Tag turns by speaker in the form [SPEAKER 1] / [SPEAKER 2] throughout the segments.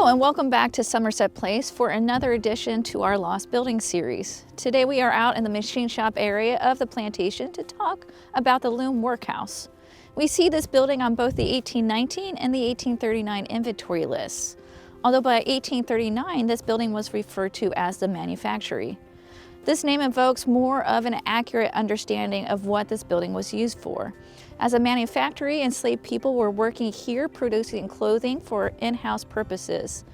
[SPEAKER 1] and welcome back to Somerset Place for another edition to our Lost Building series. Today we are out in the machine shop area of the Plantation to talk about the Loom workhouse. We see this building on both the 1819 and the 1839 inventory lists, although by 1839 this building was referred to as the Manufactory. This name evokes more of an accurate understanding of what this building was used for. As a manufactory, enslaved people were working here producing clothing for in-house purposes.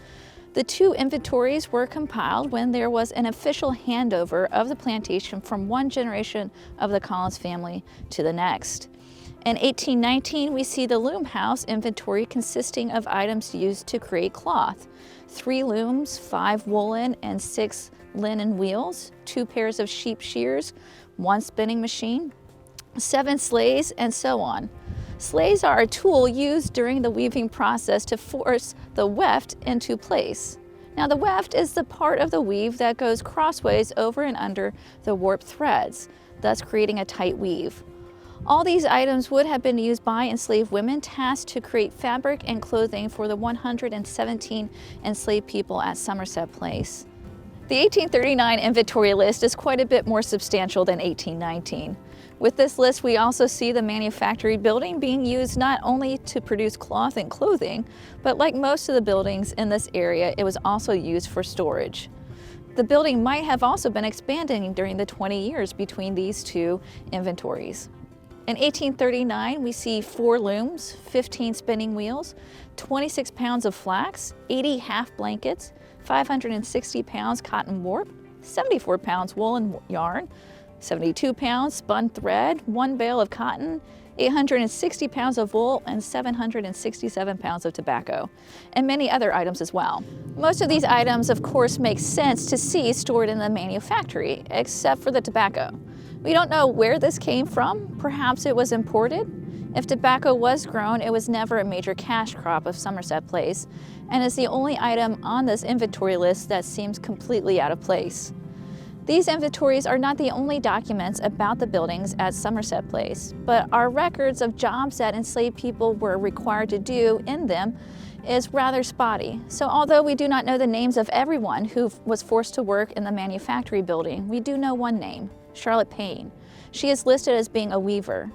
[SPEAKER 1] The two inventories were compiled when there was an official handover of the plantation from one generation of the Collins family to the next. In 1819, we see the loom house inventory consisting of items used to create cloth: 3 looms, 5 woolen and 6 linen wheels, 2 pairs of sheep shears, 1 spinning machine, 7 sleighs, and so on. Sleighs are a tool used during the weaving process to force the weft into place. Now, the weft is the part of the weave that goes crossways over and under the warp threads, thus creating a tight weave. All these items would have been used by enslaved women tasked to create fabric and clothing for the 117 enslaved people at Somerset Place. The 1839 inventory list is quite a bit more substantial than 1819. With this list, we also see the manufactory building being used not only to produce cloth and clothing, but like most of the buildings in this area, it was also used for storage. The building might have also been expanding during the 20 years between these two inventories. In 1839, we see 4 looms, 15 spinning wheels, 26 pounds of flax, 80 half blankets, 560 pounds cotton warp, 74 pounds woolen yarn, 72 pounds spun thread, 1 bale of cotton, 860 pounds of wool, and 767 pounds of tobacco, and many other items as well. Most of these items, of course, make sense to see stored in the manufactory, except for the tobacco. We don't know where this came from. Perhaps it was imported. If tobacco was grown, it was never a major cash crop of Somerset Place, and is the only item on this inventory list that seems completely out of place. These inventories are not the only documents about the buildings at Somerset Place, but our records of jobs that enslaved people were required to do in them is rather spotty. So although we do not know the names of everyone who was forced to work in the manufactory building, we do know one name: Charlotte Payne. She is listed as being a weaver.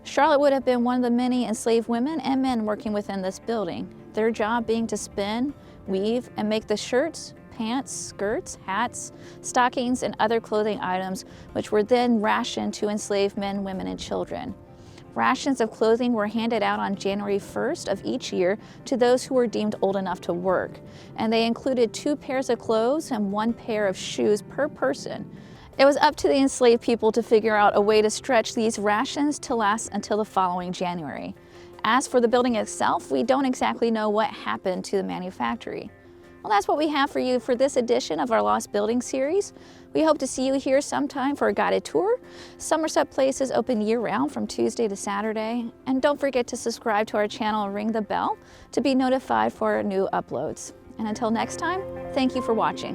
[SPEAKER 1] Charlotte would have been one of the many enslaved women and men working within this building, their job being to spin, weave, and make the shirts, pants, skirts, hats, stockings, and other clothing items, which were then rationed to enslaved men, women, and children. Rations of clothing were handed out on January 1st of each year to those who were deemed old enough to work, and they included 2 pairs of clothes and 1 pair of shoes per person. It was up to the enslaved people to figure out a way to stretch these rations to last until the following January. As for the building itself, we don't exactly know what happened to the manufactory. Well, that's what we have for you for this edition of our Lost Building series. We hope to see you here sometime for a guided tour. Somerset Place is open year-round from Tuesday to Saturday. And don't forget to subscribe to our channel and ring the bell to be notified for our new uploads. And until next time, thank you for watching.